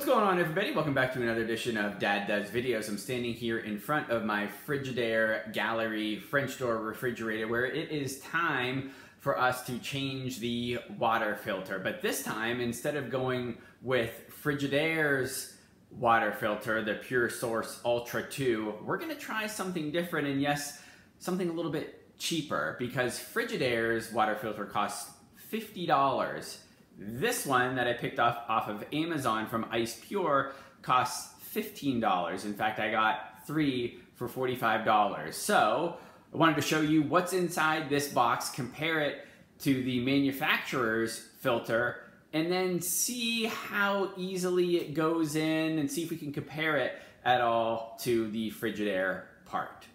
What's going on, everybody? Welcome back to another edition of Dad Does Videos. I'm standing here in front of my Frigidaire Gallery French door refrigerator where it is time for us to change the water filter. But this time, instead of going with Frigidaire's water filter, the PureSource Ultra II, we're going to try something different, and yes, something a little bit cheaper, because Frigidaire's water filter costs $50. This one that I picked off of Amazon from ICEPURE costs $15. In fact, I got 3 for $45. So I wanted to show you what's inside this box, compare it to the manufacturer's filter, and then see how easily it goes in and see if we can compare it at all to the Frigidaire part.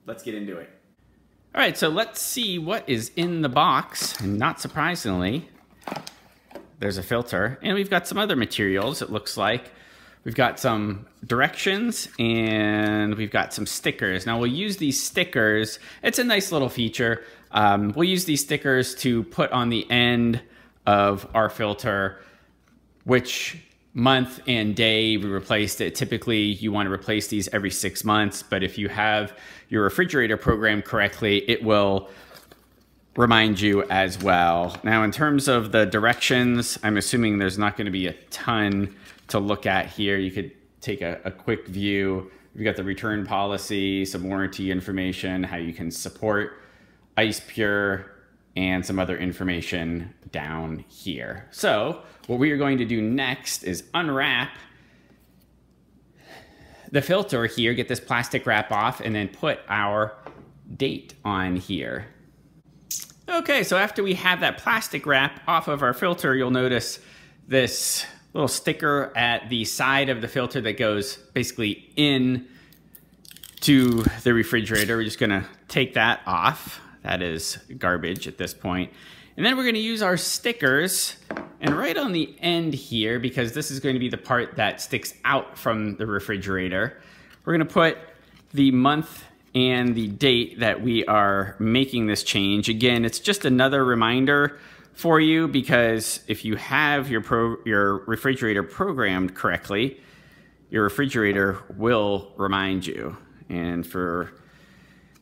Let's get into it. All right, so let's see what is in the box. And not surprisingly, there's a filter, and we've got some other materials, it looks like. We've got some directions, and we've got some stickers. Now, we'll use these stickers. It's a nice little feature. We'll use these stickers to put on the end of our filter which month and day we replaced it. Typically, you want to replace these every 6 months, but if you have your refrigerator programmed correctly, it will remind you as well. Now, in terms of the directions, I'm assuming there's not going to be a ton to look at here. You could take a quick view. We've got the return policy, some warranty information, how you can support ICEPURE, and some other information down here. So what we are going to do next is unwrap the filter here, get this plastic wrap off, and then put our date on here. Okay, so after we have that plastic wrap off of our filter, you'll notice this little sticker at the side of the filter that goes basically in to the refrigerator. We're just gonna take that off. That is garbage at this point. And then we're gonna use our stickers, and right on the end here, because this is going to be the part that sticks out from the refrigerator, we're gonna put the month and the date that we are making this change. Again, it's just another reminder for you, because if you have your refrigerator programmed correctly, your refrigerator will remind you. And for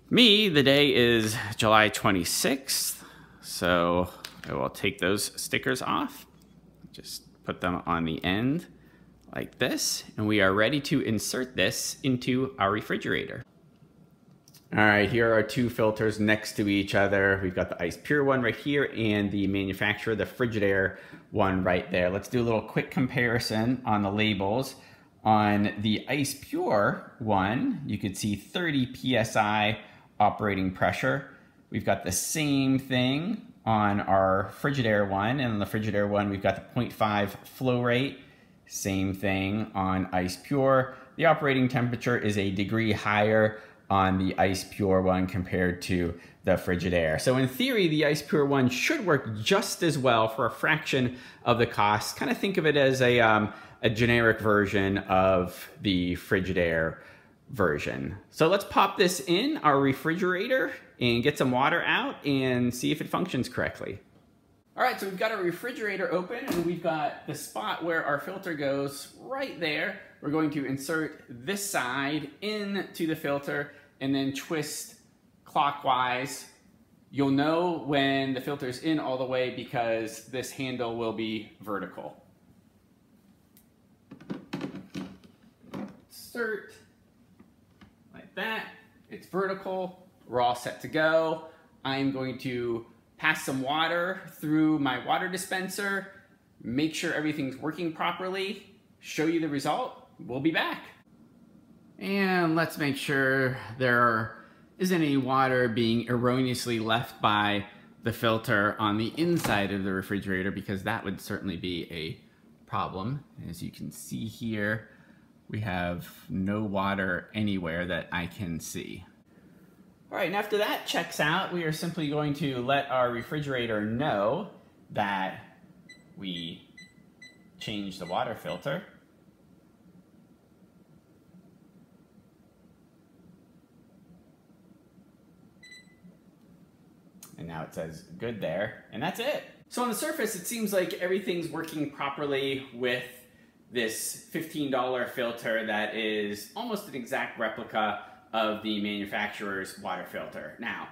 me, the day is July 26th, so I will take those stickers off, just put them on the end like this, and we are ready to insert this into our refrigerator. All right, here are two filters next to each other. We've got the ICEPURE one right here and the manufacturer, the Frigidaire one right there. Let's do a little quick comparison on the labels. On the ICEPURE one, you could see 30 PSI operating pressure. We've got the same thing on our Frigidaire one, and on the Frigidaire one, we've got the 0.5 flow rate. Same thing on ICEPURE. The operating temperature is a degree higher on the ICEPURE one compared to the Frigidaire. So in theory, the ICEPURE one should work just as well for a fraction of the cost. Kind of think of it as a generic version of the Frigidaire version. So let's pop this in our refrigerator and get some water out and see if it functions correctly. All right, so we've got our refrigerator open, and we've got the spot where our filter goes right there. We're going to insert this side into the filter and then twist clockwise. You'll know when the filter's in all the way because this handle will be vertical. Insert like that. It's vertical. We're all set to go. I'm going to pass some water through my water dispenser, make sure everything's working properly, show you the result. We'll be back. And let's make sure there isn't any water being erroneously left by the filter on the inside of the refrigerator, because that would certainly be a problem. As you can see here, we have no water anywhere that I can see. All right, and after that checks out, we are simply going to let our refrigerator know that we changed the water filter. And now it says good there, and that's it. So on the surface, it seems like everything's working properly with this $15 filter that is almost an exact replica of the manufacturer's water filter. Now,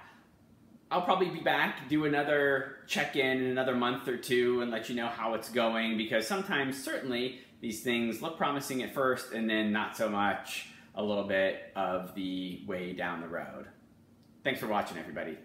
I'll probably be back, do another check-in in another month or two and let you know how it's going, because sometimes certainly these things look promising at first and then not so much a little bit of the way down the road. Thanks for watching, everybody.